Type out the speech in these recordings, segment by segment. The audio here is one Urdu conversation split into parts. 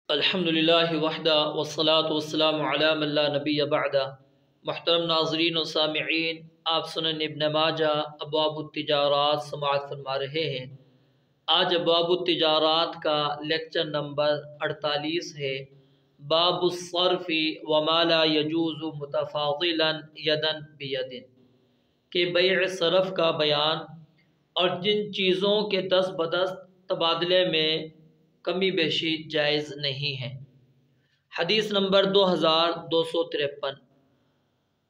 الحمدللہ وحدہ والصلاة والسلام علی من لا نبی بعدہ۔ محترم ناظرین و سامعین، آپ سنن ابن ماجہ ابواب التجارات سماعت فرما رہے ہیں۔ آج ابواب التجارات کا لیکچر نمبر 48 ہے، باب الصرف وما لا یجوز متفاضلا یدا بید، کہ بیع صرف کا بیان اور جن چیزوں کے دست بدست تبادلے میں کمی بیشی جائز نہیں ہے۔ حدیث نمبر 2253۔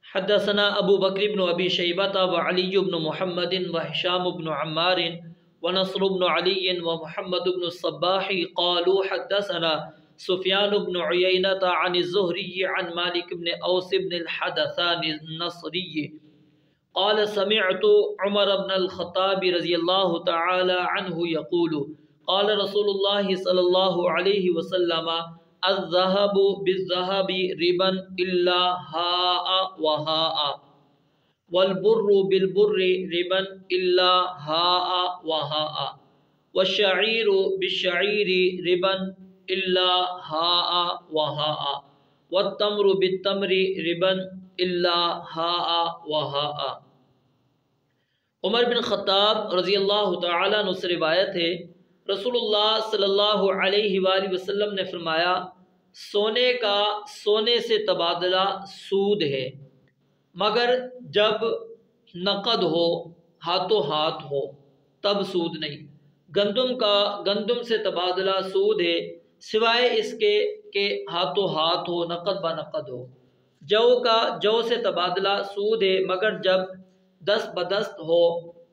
حدثنا ابو بکر بن ابی شیبۃ وعلی بن محمد وحشام بن عمار ونصر بن علی ومحمد بن الصباح قالوا حدثنا سفیان بن عیینۃ عن الزہری عن مالک بن اوس بن الحدثان النصری قال سمعت عمر بن الخطاب رضی اللہ تعالی عنہ یقول قال رسول اللہ صلی اللہ علیہ وسلم الذهب بالذهب ربا الا هاء وهاء والبر بالبر ربا الا هاء وهاء والشعير بالشعير ربا الا هاء وهاء والتمر بالتمر ربا الا هاء وهاء۔ عمر بن خطاب رضی اللہ تعالیٰ عنہ سے روایت ہے، رسول اللہ صلی اللہ علیہ وآلہ وسلم نے فرمایا، سونے کا سونے سے تبادلہ سود ہے مگر جب نقد ہو، ہاتھوں ہاتھ ہو تب سود نہیں۔ گندم کا گندم سے تبادلہ سود ہے سوائے اس کے کہ ہاتھوں ہاتھ ہو، نقد با نقد ہو۔ جو کا جو سے تبادلہ سود ہے مگر جب دست بدست ہو۔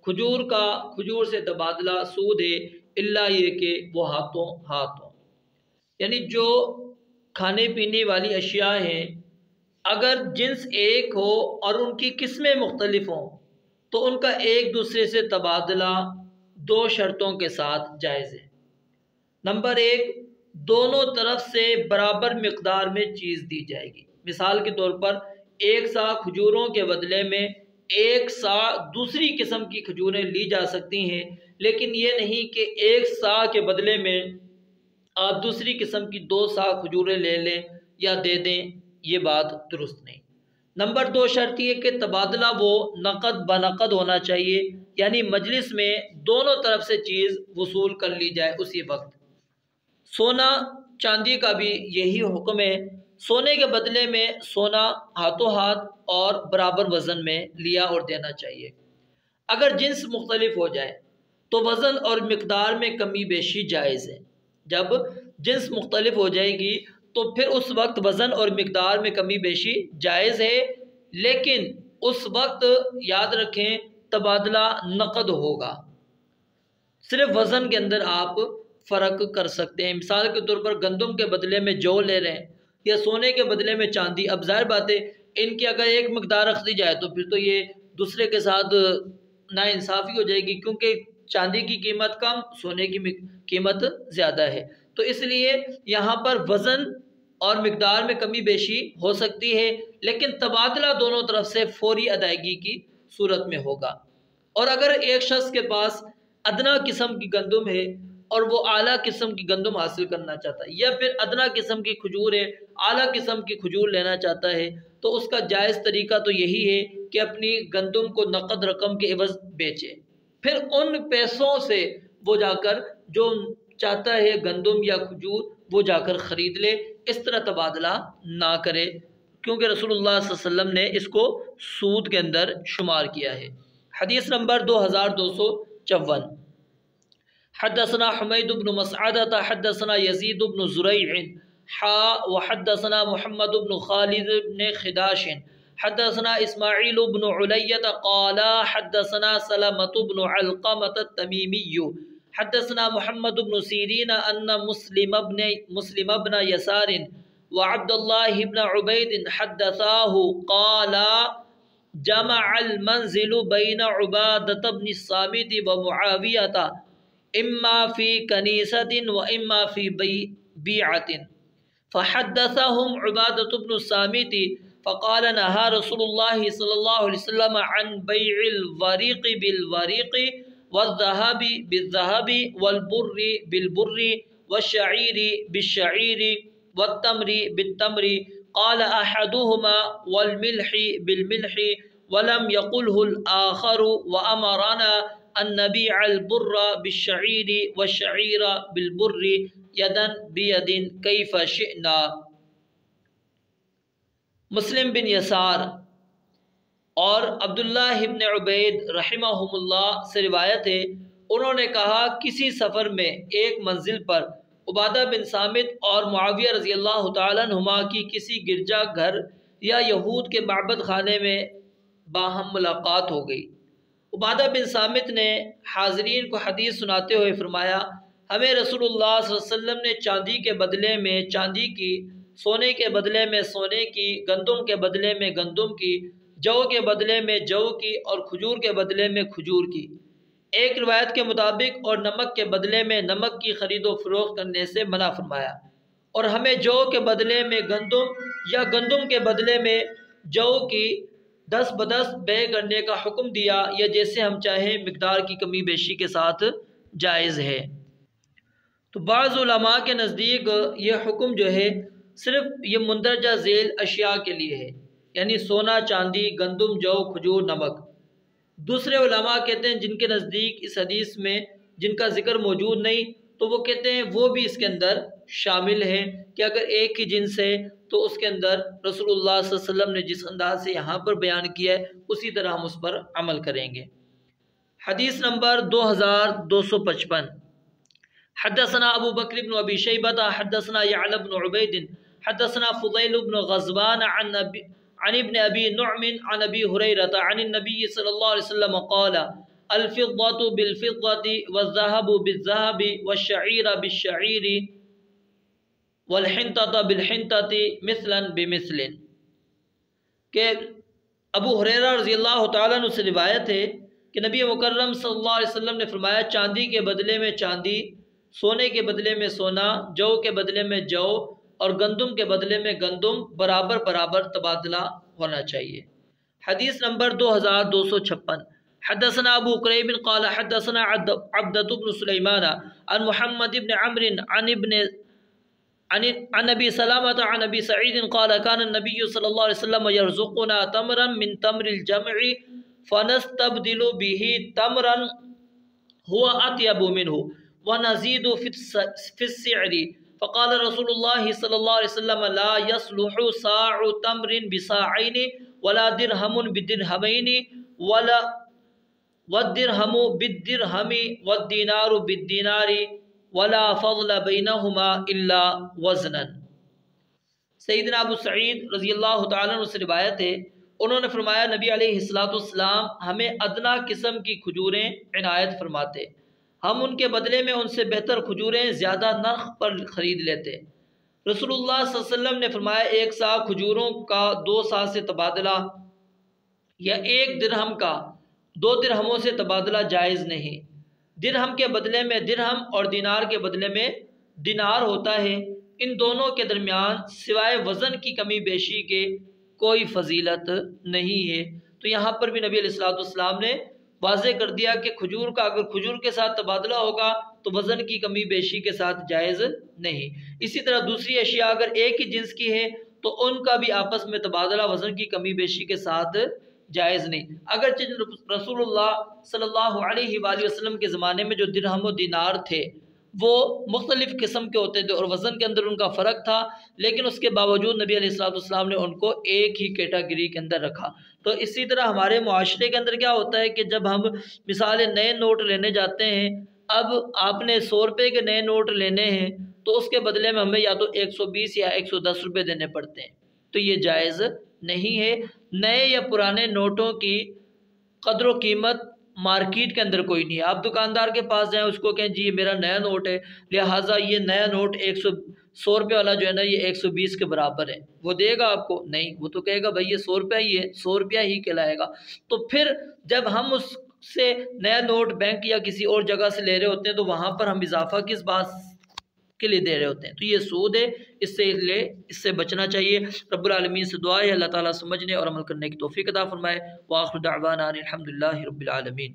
کھجور کا کھجور سے تبادلہ سود ہے اللہ یہ کہ وہ ہاتھوں ہاتھ ہوں۔ یعنی جو کھانے پینے والی اشیاء ہیں، اگر جنس ایک ہو اور ان کی قسمیں مختلف ہوں تو ان کا ایک دوسرے سے تبادلہ دو شرطوں کے ساتھ جائز ہے۔ نمبر ایک، دونوں طرف سے برابر مقدار میں چیز دی جائے گی۔ مثال کے طور پر ایک سا کھجوروں کے بدلے میں ایک سا دوسری قسم کی کھجوریں لی جا سکتی ہیں، لیکن یہ نہیں کہ ایک سا کے بدلے میں آپ دوسری قسم کی 2 سا کھجوریں لے لیں یا دے دیں، یہ بات درست نہیں۔ نمبر 2 شرط یہ کہ تبادلہ وہ نقد بنقد ہونا چاہیے، یعنی مجلس میں دونوں طرف سے چیز وصول کر لی جائے اسی وقت۔ سونا چاندی کا بھی یہی حکم ہے، سونے کے بدلے میں سونا ہاتھوں ہاتھ اور برابر وزن میں لیا اور دینا چاہیے۔ اگر جنس مختلف ہو جائے تو وزن اور مقدار میں کمی بیشی جائز ہے۔ جب جنس مختلف ہو جائے گی تو پھر اس وقت وزن اور مقدار میں کمی بیشی جائز ہے، لیکن اس وقت یاد رکھیں تبادلہ نقد ہوگا، صرف وزن کے اندر آپ فرق کر سکتے ہیں۔ مثال کے طور پر گندم کے بدلے میں جو لے رہے ہیں یا سونے کے بدلے میں چاندی، اب ظاہر بات ہے ان کی اگر ایک مقدار رکھ دی جائے تو پھر تو یہ دوسرے کے ساتھ ناانصافی ہو جائے گی، کیونکہ چاندی کی قیمت کم، سونے کی قیمت زیادہ ہے۔ تو اس لیے یہاں پر وزن اور مقدار میں کمی بیشی ہو سکتی ہے، لیکن تبادلہ دونوں طرف سے فوری ادائیگی کی صورت میں ہوگا۔ اور اگر ایک شخص کے پاس ادنا قسم کی گندم ہے اور وہ اعلیٰ قسم کی گندم حاصل کرنا چاہتا ہے، یا پھر ادنا قسم کی کھجور ہے، اعلیٰ قسم کی کھجور لینا چاہتا ہے، تو اس کا جائز طریقہ تو یہی ہے کہ اپنی گندم کو نقد رقم کے عوض بیچے، پھر ان پیسوں سے وہ جا کر جو چاہتا ہے گندم یا کھجور وہ جا کر خرید لے۔ اس طرح تبادلہ نہ کرے، کیونکہ رسول اللہ صلی اللہ علیہ وسلم نے اس کو سود کے اندر شمار کیا ہے۔ حدیث نمبر 2254۔ حدثنا حمید بن مسعدہ حدثنا یزید بن زریع وحدثنا محمد بن خالد بن خداش حدثنا اسماعیل بن علیۃ قال حدثنا سلمۃ بن علقمۃ التمیمی حدثنا محمد بن سیرین ان مسلم بن یسار وعبد الله بن عبید حدثاه قال جمع المنزل بین عبادۃ بن الصامت ومعاویۃ اما فی کنیسۃ واما فی بیعۃ فحدثهم عبادۃ بن الصامت فقال نهى رسول الله صلی اللہ علیہ وسلم عن بیع الورق بالورق والذهب بالذهب والبر بالبر والشعير بالشعير والتمر بالتمر قال أحدهما والملح بالملح ولم يقله الآخر وأمرنا أن نبيع البر بالشعير والشعير بالبر يدا بيد كيف شئنا۔ مسلم بن یسار اور عبداللہ ابن عبید رحمہم اللہ سے روایت ہے، انہوں نے کہا کسی سفر میں ایک منزل پر عبادہ بن صامت اور معاویہ رضی اللہ تعالیٰ عنہما کی کسی گرجا گھر یا یہود کے معبد خانے میں باہم ملاقات ہو گئی۔ عبادہ بن صامت نے حاضرین کو حدیث سناتے ہوئے فرمایا، ہمیں رسول اللہ صلی اللہ علیہ وسلم نے چاندی کے بدلے میں چاندی کی، سونے کے بدلے میں سونے کی، گندم کے بدلے میں گندم کی، جو کے بدلے میں جو کی اور کھجور کے بدلے میں کھجور کی، ایک روایت کے مطابق اور نمک کے بدلے میں نمک کی خرید و فروخت کرنے سے منع فرمایا، اور ہمیں جو کے بدلے میں گندم یا گندم کے بدلے میں جو کی 10 بدس بے کرنے کا حکم دیا، یا جیسے ہم چاہیں مقدار کی کمی بیشی کے ساتھ جائز ہے۔ تو بعض علماء کے نزدیک یہ حکم جو ہے صرف یہ مندرجہ ذیل اشیاء کے لیے ہے، یعنی سونا، چاندی، گندم، جو، کھجور، نمک۔ دوسرے علماء کہتے ہیں جن کے نزدیک اس حدیث میں جن کا ذکر موجود نہیں، تو وہ کہتے ہیں وہ بھی اس کے اندر شامل ہیں کہ اگر ایک ہی جنس ہے تو اس کے اندر رسول اللہ صلی اللہ علیہ وسلم نے جس انداز سے یہاں پر بیان کیا ہے اسی طرح ہم اس پر عمل کریں گے۔ حدیث نمبر 2255، حدثنا ابو بکر بن ابی شیبہ حدثنا یعلی بن عبید حدثنا فضیل بن غزوان عن ابن ابی نعم عن ابی ہریرہ عن النبی صلی اللہ علیہ وسلم قال الفضة بالفضة والذهب بالذهب والشعير بالشعير والحنطة بالحنطة مثلا بمثل، کہ ابو ہریرہ رضی اللہ تعالیٰ عنہ سے روایت ہے کہ نبی مکرم صلی اللہ علیہ وسلم نے فرمایا چاندی کے بدلے میں چاندی، سونے کے بدلے میں سونا، جو کے بدلے میں جو اور گندم کے بدلے میں گندم برابر برابر تبادلہ ہونا چاہیے۔ حدیث نمبر 2256، حدثنا ابو قریب قال حدثنا عبدة بن سلیمان عن محمد بن عمرو عن ابی سلامة عن ابی سعید قال كان النبي صلی اللہ علیہ وسلم يرزقنا تمرا من تمر الجمع فنستبدل به تمرا هو اطيب منه ونزيد في السعر، فقال رسول الله صلی اللہ علیہ وسلم لا يصلح صاع تمر بصاعين ولا درهم بدرهمين ولا والدرهم بالدرهم والدینار بالدینار ولا فضل بینہما الا وزنا۔ سیدنا ابو سعید رضی اللہ تعالیٰ عنہ سے روایت ہے، انہوں نے فرمایا نبی علیہ السلام ہمیں ادنا قسم کی کھجوریں عنایت فرماتے، ہم ان کے بدلے میں ان سے بہتر کھجوریں زیادہ نرخ پر خرید لیتے۔ رسول اللہ صلی اللہ علیہ وسلم نے فرمایا ایک سا کھجوروں کا 2 سا سے تبادلہ یا 1 درہم کا 2 درہموں سے تبادلہ جائز نہیں۔ درہم کے بدلے میں درہم اور دینار کے بدلے میں دینار ہوتا ہے، ان دونوں کے درمیان سوائے وزن کی کمی بیشی کے کوئی فضیلت نہیں ہے۔ تو یہاں پر بھی نبی علیہ السلام نے واضح کر دیا کہ کھجور کا اگر کھجور کے ساتھ تبادلہ ہوگا تو وزن کی کمی بیشی کے ساتھ جائز نہیں۔ اسی طرح دوسری اشیاء اگر ایک ہی جنس کی ہے تو ان کا بھی آپس میں تبادلہ وزن کی کمی بیشی کے ساتھ جائز نہیں۔ اگرچہ رسول اللہ صلی اللہ علیہ وآلہ وسلم کے زمانے میں جو درہم و دینار تھے وہ مختلف قسم کے ہوتے تھے اور وزن کے اندر ان کا فرق تھا، لیکن اس کے باوجود نبی علیہ السلام نے ان کو ایک ہی کیٹاگری کے اندر رکھا۔ تو اسی طرح ہمارے معاشرے کے اندر کیا ہوتا ہے کہ جب ہم مثال نئے نوٹ لینے جاتے ہیں، اب آپ نے 100 روپے کے نئے نوٹ لینے ہیں تو اس کے بدلے میں ہمیں یا تو 120 یا 110 روپے دینے پڑتے ہیں، تو یہ جائز نہیں ہے۔ نئے یا پرانے نوٹوں کی قدر و قیمت مارکیٹ کے اندر کوئی نہیں ہے۔ آپ دکاندار کے پاس جائیں، اس کو کہیں جی یہ میرا نیا نوٹ ہے، لہٰذا یہ نیا نوٹ 100 روپے والا جو ہے نا یہ 120 کے برابر ہے، وہ دے گا آپ کو؟ نہیں، وہ تو کہے گا بھائی یہ 100 روپیہ ہی ہے، 100 روپیہ ہی کہلائے گا۔ تو پھر جب ہم اس سے نیا نوٹ بینک یا کسی اور جگہ سے لے رہے ہوتے ہیں تو وہاں پر ہم اضافہ کس بات کے لیے دے رہے ہوتے ہیں؟ تو یہ سود ہے، اس سے بچنا چاہیے۔ رب العالمین سے دعا ہے اللہ تعالیٰ سمجھنے اور عمل کرنے کی توفیق عطا فرمائے۔ وآخر دعوانا الحمدللہ رب العالمین۔